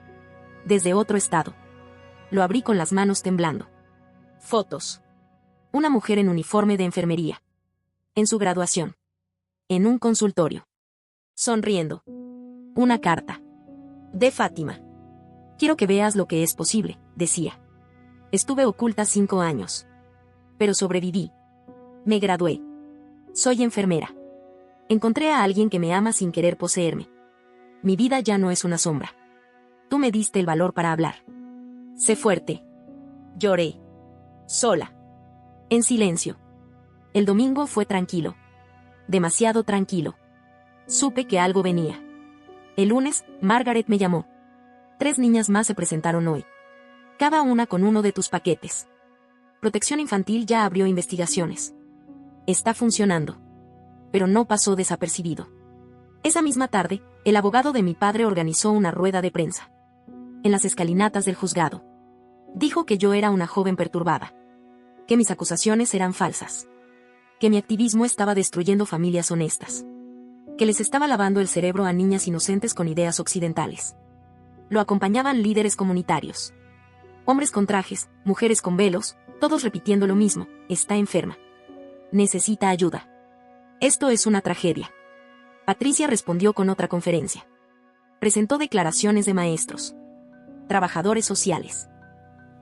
Desde otro estado. Lo abrí con las manos temblando. Fotos. Una mujer en uniforme de enfermería. En su graduación. En un consultorio. Sonriendo. Una carta. De Fátima. Quiero que veas lo que es posible, decía. Estuve oculta 5 años. Pero sobreviví. Me gradué. Soy enfermera. Encontré a alguien que me ama sin querer poseerme. Mi vida ya no es una sombra. Tú me diste el valor para hablar. Sé fuerte. Lloré. Sola. En silencio. El domingo fue tranquilo. Demasiado tranquilo. Supe que algo venía. El lunes, Margaret me llamó. 3 niñas más se presentaron hoy. Cada una con uno de tus paquetes. Protección Infantil ya abrió investigaciones. Está funcionando. Pero no pasó desapercibido. Esa misma tarde, el abogado de mi padre organizó una rueda de prensa. En las escalinatas del juzgado. Dijo que yo era una joven perturbada. Que mis acusaciones eran falsas. Que mi activismo estaba destruyendo familias honestas. Que les estaba lavando el cerebro a niñas inocentes con ideas occidentales. Lo acompañaban líderes comunitarios. Hombres con trajes, mujeres con velos, todos repitiendo lo mismo: está enferma. Necesita ayuda. Esto es una tragedia. Patricia respondió con otra conferencia. Presentó declaraciones de maestros. Trabajadores sociales.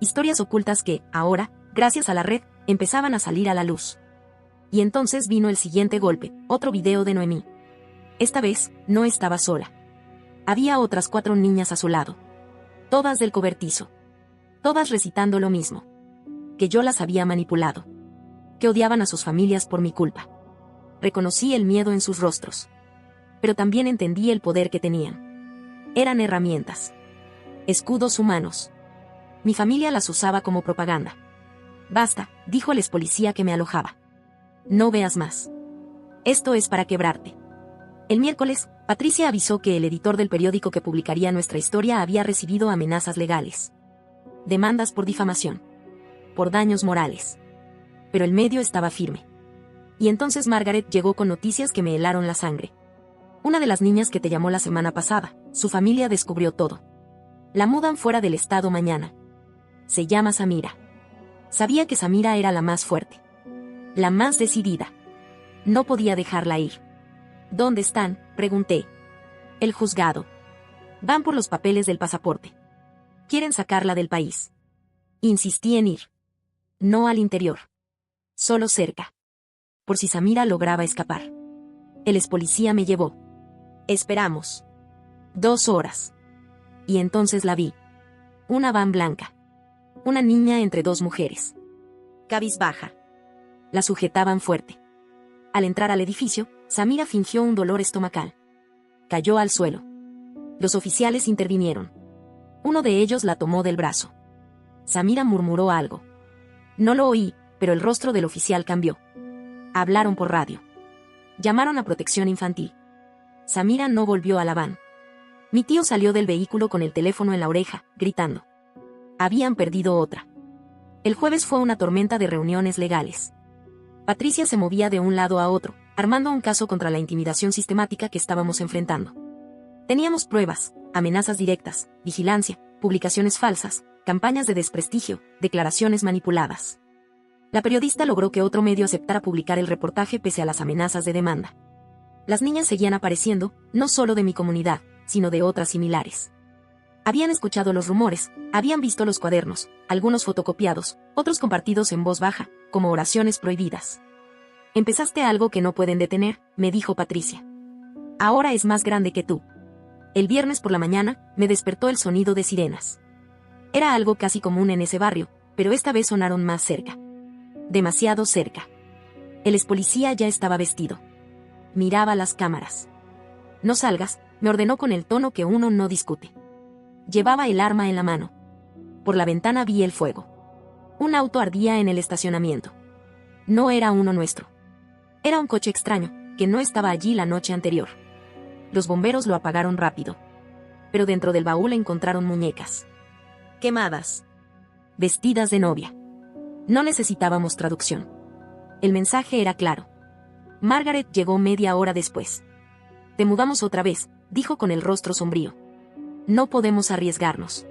Historias ocultas que, ahora, gracias a la red, empezaban a salir a la luz. Y entonces vino el siguiente golpe, otro video de Noemí. Esta vez, no estaba sola. Había otras 4 niñas a su lado. Todas del cobertizo. Todas recitando lo mismo. Que yo las había manipulado. Que odiaban a sus familias por mi culpa. Reconocí el miedo en sus rostros. Pero también entendí el poder que tenían. Eran herramientas. Escudos humanos. Mi familia las usaba como propaganda. Basta, dijo el expolicía que me alojaba. No veas más. Esto es para quebrarte. El miércoles, Patricia avisó que el editor del periódico que publicaría nuestra historia había recibido amenazas legales. Demandas por difamación. Por daños morales. Pero el medio estaba firme. Y entonces Margaret llegó con noticias que me helaron la sangre. Una de las niñas que te llamó la semana pasada, su familia descubrió todo. La mudan fuera del estado mañana. Se llama Samira. Sabía que Samira era la más fuerte. La más decidida. No podía dejarla ir. ¿Dónde están?, pregunté. El juzgado. Van por los papeles del pasaporte. Quieren sacarla del país. Insistí en ir. No al interior. Solo cerca. Por si Samira lograba escapar. El expolicía me llevó. Esperamos. 2 horas. Y entonces la vi. Una van blanca. Una niña entre 2 mujeres. Cabizbaja. La sujetaban fuerte. Al entrar al edificio, Samira fingió un dolor estomacal. Cayó al suelo. Los oficiales intervinieron. Uno de ellos la tomó del brazo. Samira murmuró algo. No lo oí, pero el rostro del oficial cambió. Hablaron por radio. Llamaron a protección infantil. Samira no volvió a la van. Mi tío salió del vehículo con el teléfono en la oreja, gritando. Habían perdido otra. El jueves fue una tormenta de reuniones legales. Patricia se movía de un lado a otro, armando un caso contra la intimidación sistemática que estábamos enfrentando. Teníamos pruebas, amenazas directas, vigilancia, publicaciones falsas, campañas de desprestigio, declaraciones manipuladas. La periodista logró que otro medio aceptara publicar el reportaje pese a las amenazas de demanda. Las niñas seguían apareciendo, no solo de mi comunidad, sino de otras similares. Habían escuchado los rumores, habían visto los cuadernos, algunos fotocopiados, otros compartidos en voz baja, como oraciones prohibidas. Empezaste algo que no pueden detener, me dijo Patricia. Ahora es más grande que tú. El viernes por la mañana, me despertó el sonido de sirenas. Era algo casi común en ese barrio, pero esta vez sonaron más cerca. Demasiado cerca. El expolicía ya estaba vestido. Miraba las cámaras. No salgas, me ordenó con el tono que uno no discute. Llevaba el arma en la mano. Por la ventana vi el fuego. Un auto ardía en el estacionamiento. No era uno nuestro. Era un coche extraño, que no estaba allí la noche anterior. Los bomberos lo apagaron rápido. Pero dentro del baúl encontraron muñecas. Quemadas. Vestidas de novia. No necesitábamos traducción. El mensaje era claro. Margaret llegó media hora después. Te mudamos otra vez, dijo con el rostro sombrío. No podemos arriesgarnos.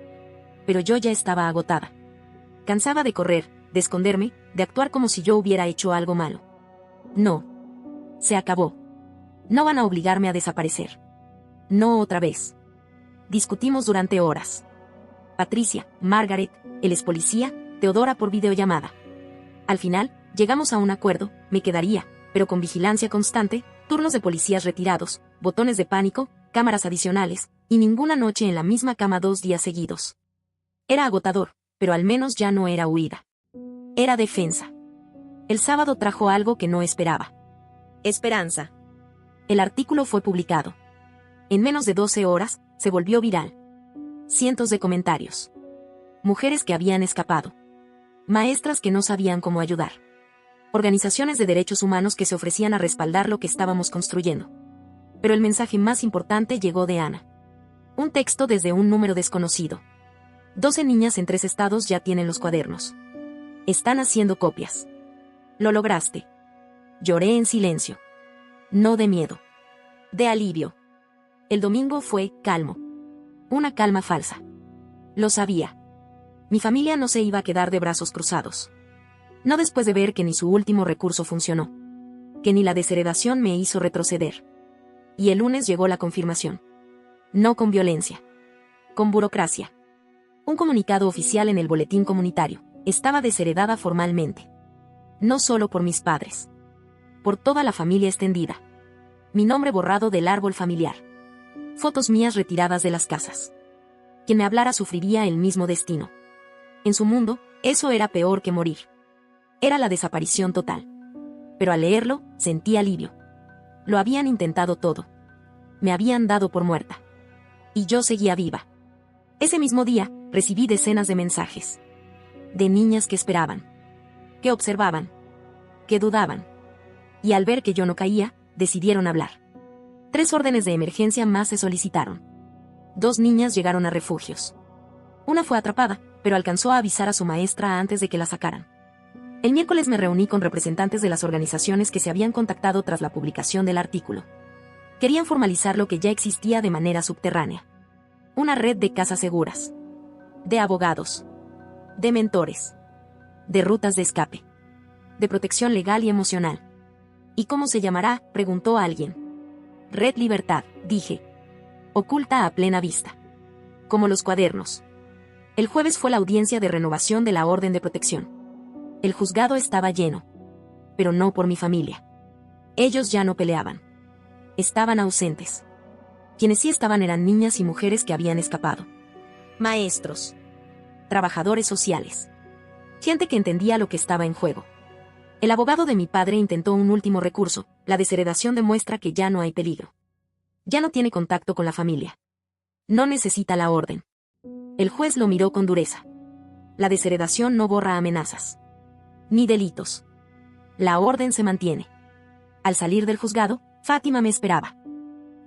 Pero yo ya estaba agotada. Cansaba de correr, de esconderme, de actuar como si yo hubiera hecho algo malo. No. Se acabó. No van a obligarme a desaparecer. No otra vez. Discutimos durante horas. Patricia, Margaret, el expolicía, Teodora por videollamada. Al final, llegamos a un acuerdo, me quedaría, pero con vigilancia constante, turnos de policías retirados, botones de pánico, cámaras adicionales, y ninguna noche en la misma cama 2 días seguidos. Era agotador, pero al menos ya no era huida. Era defensa. El sábado trajo algo que no esperaba. Esperanza. El artículo fue publicado. En menos de 12 horas, se volvió viral. Cientos de comentarios. Mujeres que habían escapado. Maestras que no sabían cómo ayudar. Organizaciones de derechos humanos que se ofrecían a respaldar lo que estábamos construyendo. Pero el mensaje más importante llegó de Ana. Un texto desde un número desconocido. 12 niñas en 3 estados ya tienen los cuadernos. Están haciendo copias. Lo lograste. Lloré en silencio. No de miedo. De alivio. El domingo fue calmo. Una calma falsa. Lo sabía. Mi familia no se iba a quedar de brazos cruzados. No después de ver que ni su último recurso funcionó. Que ni la desheredación me hizo retroceder. Y el lunes llegó la confirmación. No con violencia. Con burocracia. Un comunicado oficial en el boletín comunitario. Estaba desheredada formalmente. No solo por mis padres. Por toda la familia extendida. Mi nombre borrado del árbol familiar. Fotos mías retiradas de las casas. Quien me hablara sufriría el mismo destino. En su mundo, eso era peor que morir. Era la desaparición total. Pero al leerlo, sentí alivio. Lo habían intentado todo. Me habían dado por muerta. Y yo seguía viva. Ese mismo día, recibí decenas de mensajes. De niñas que esperaban. Que observaban. Que dudaban. Y al ver que yo no caía, decidieron hablar. 3 órdenes de emergencia más se solicitaron. 2 niñas llegaron a refugios. Una fue atrapada, pero alcanzó a avisar a su maestra antes de que la sacaran. El miércoles me reuní con representantes de las organizaciones que se habían contactado tras la publicación del artículo. Querían formalizar lo que ya existía de manera subterránea. Una red de casas seguras. De abogados. De mentores. De rutas de escape. De protección legal y emocional. ¿Y cómo se llamará?, preguntó alguien. Red Libertad, dije. Oculta a plena vista. Como los cuadernos. El jueves fue la audiencia de renovación de la orden de protección. El juzgado estaba lleno. Pero no por mi familia. Ellos ya no peleaban. Estaban ausentes. Quienes sí estaban eran niñas y mujeres que habían escapado. Maestros. Trabajadores sociales. Gente que entendía lo que estaba en juego. El abogado de mi padre intentó un último recurso. La desheredación demuestra que ya no hay peligro. Ya no tiene contacto con la familia. No necesita la orden. El juez lo miró con dureza. La desheredación no borra amenazas. Ni delitos. La orden se mantiene. Al salir del juzgado, Fátima me esperaba.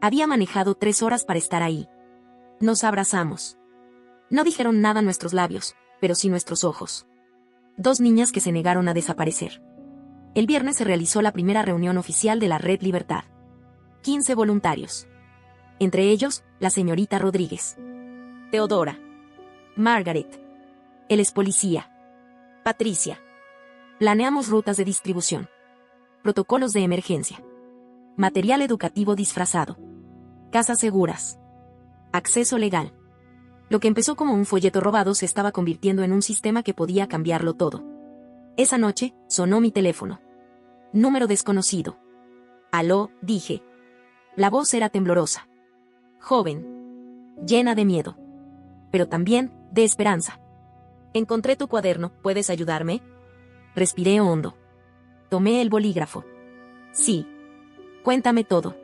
Había manejado 3 horas para estar ahí. Nos abrazamos. No dijeron nada nuestros labios, pero sí nuestros ojos. 2 niñas que se negaron a desaparecer. El viernes se realizó la primera reunión oficial de la Red Libertad. 15 voluntarios. Entre ellos, la señorita Rodríguez. Teodora. Margaret. Él es policía. Patricia. Planeamos rutas de distribución. Protocolos de emergencia. Material educativo disfrazado. Casas seguras. Acceso legal. Lo que empezó como un folleto robado se estaba convirtiendo en un sistema que podía cambiarlo todo. Esa noche, sonó mi teléfono. Número desconocido. Aló, dije. La voz era temblorosa. Joven. Llena de miedo. Pero también, de esperanza. Encontré tu cuaderno, ¿puedes ayudarme? Respiré hondo. Tomé el bolígrafo. Sí. Cuéntame todo.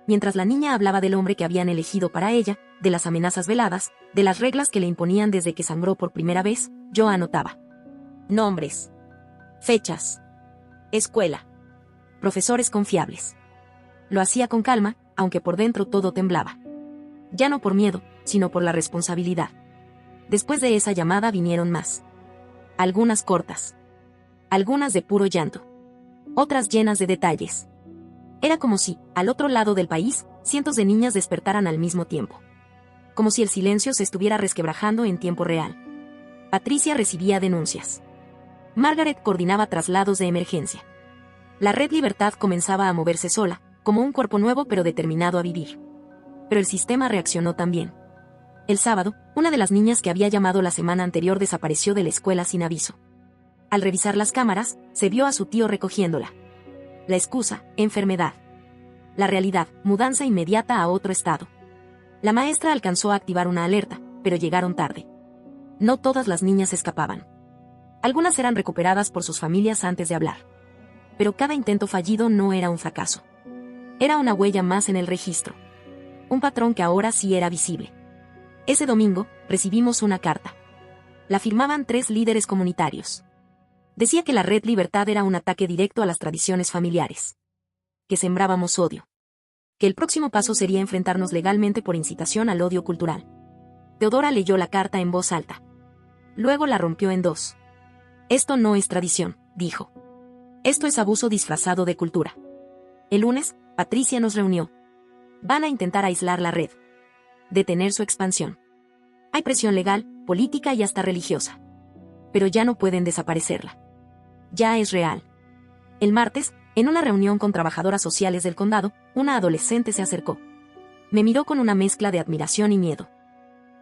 Mientras la niña hablaba del hombre que habían elegido para ella, de las amenazas veladas, de las reglas que le imponían desde que sangró por primera vez, yo anotaba. Nombres. Fechas. Escuela. Profesores confiables. Lo hacía con calma, aunque por dentro todo temblaba. Ya no por miedo, sino por la responsabilidad. Después de esa llamada vinieron más. Algunas cortas. Algunas de puro llanto. Otras llenas de detalles. Era como si, al otro lado del país, cientos de niñas despertaran al mismo tiempo. Como si el silencio se estuviera resquebrajando en tiempo real. Patricia recibía denuncias. Margaret coordinaba traslados de emergencia. La Red Libertad comenzaba a moverse sola, como un cuerpo nuevo pero determinado a vivir. Pero el sistema reaccionó también. El sábado, una de las niñas que había llamado la semana anterior desapareció de la escuela sin aviso. Al revisar las cámaras, se vio a su tío recogiéndola. La excusa, enfermedad. La realidad, mudanza inmediata a otro estado. La maestra alcanzó a activar una alerta, pero llegaron tarde. No todas las niñas escapaban. Algunas eran recuperadas por sus familias antes de hablar. Pero cada intento fallido no era un fracaso. Era una huella más en el registro. Un patrón que ahora sí era visible. Ese domingo, recibimos una carta. La firmaban 3 líderes comunitarios. Decía que la Red Libertad era un ataque directo a las tradiciones familiares. Que sembrábamos odio. Que el próximo paso sería enfrentarnos legalmente por incitación al odio cultural. Teodora leyó la carta en voz alta. Luego la rompió en 2. Esto no es tradición, dijo. Esto es abuso disfrazado de cultura. El lunes, Patricia nos reunió. Van a intentar aislar la red. Detener su expansión. Hay presión legal, política y hasta religiosa. Pero ya no pueden desaparecerla. Ya es real. El martes, en una reunión con trabajadoras sociales del condado, una adolescente se acercó. Me miró con una mezcla de admiración y miedo.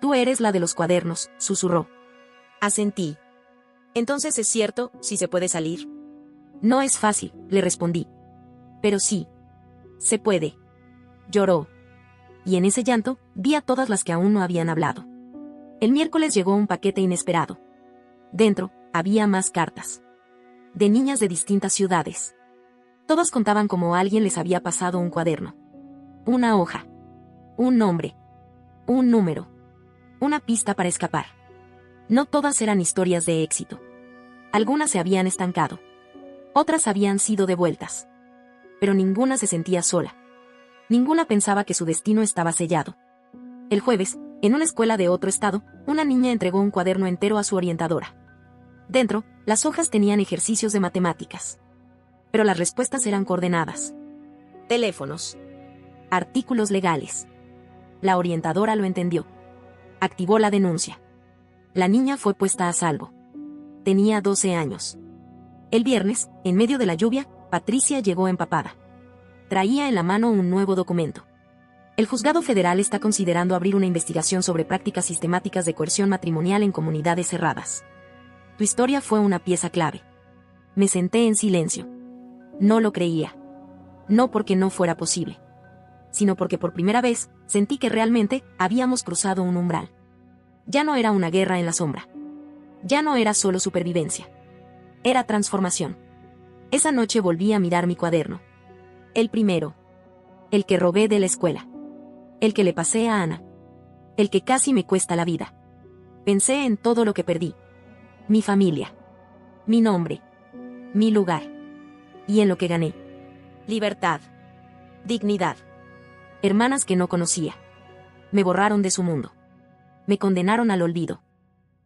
Tú eres la de los cuadernos, susurró. Asentí. Entonces es cierto, si se puede salir. No es fácil, le respondí. Pero sí. Se puede. Lloró. Y en ese llanto, vi a todas las que aún no habían hablado. El miércoles llegó un paquete inesperado. Dentro, había más cartas. De niñas de distintas ciudades. Todas contaban cómo a alguien les había pasado un cuaderno. Una hoja. Un nombre. Un número. Una pista para escapar. No todas eran historias de éxito. Algunas se habían estancado. Otras habían sido devueltas. Pero ninguna se sentía sola. Ninguna pensaba que su destino estaba sellado. El jueves, en una escuela de otro estado, una niña entregó un cuaderno entero a su orientadora. Dentro, las hojas tenían ejercicios de matemáticas. Pero las respuestas eran coordenadas. Teléfonos. Artículos legales. La orientadora lo entendió. Activó la denuncia. La niña fue puesta a salvo. Tenía 12 años. El viernes, en medio de la lluvia, Patricia llegó empapada. Traía en la mano un nuevo documento. El juzgado federal está considerando abrir una investigación sobre prácticas sistemáticas de coerción matrimonial en comunidades cerradas. Tu historia fue una pieza clave. Me senté en silencio. No lo creía. No porque no fuera posible, sino porque por primera vez sentí que realmente habíamos cruzado un umbral. Ya no era una guerra en la sombra. Ya no era solo supervivencia. Era transformación. Esa noche volví a mirar mi cuaderno. El primero. El que robé de la escuela. El que le pasé a Ana. El que casi me cuesta la vida. Pensé en todo lo que perdí. Mi familia. Mi nombre. Mi lugar. Y en lo que gané. Libertad. Dignidad. Hermanas que no conocía. Me borraron de su mundo. Me condenaron al olvido.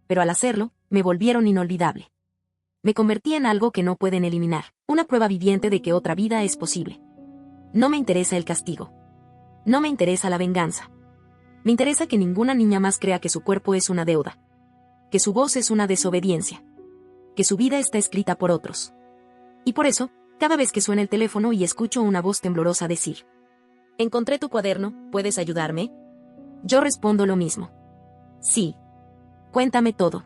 Pero al hacerlo, me volvieron inolvidable. Me convertí en algo que no pueden eliminar, una prueba viviente de que otra vida es posible. No me interesa el castigo. No me interesa la venganza. Me interesa que ninguna niña más crea que su cuerpo es una deuda. Que su voz es una desobediencia. Que su vida está escrita por otros. Y por eso, cada vez que suena el teléfono y escucho una voz temblorosa decir: «Encontré tu cuaderno, ¿puedes ayudarme?», yo respondo lo mismo. Sí. Cuéntame todo.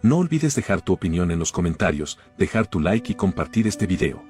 No olvides dejar tu opinión en los comentarios, dejar tu like y compartir este video.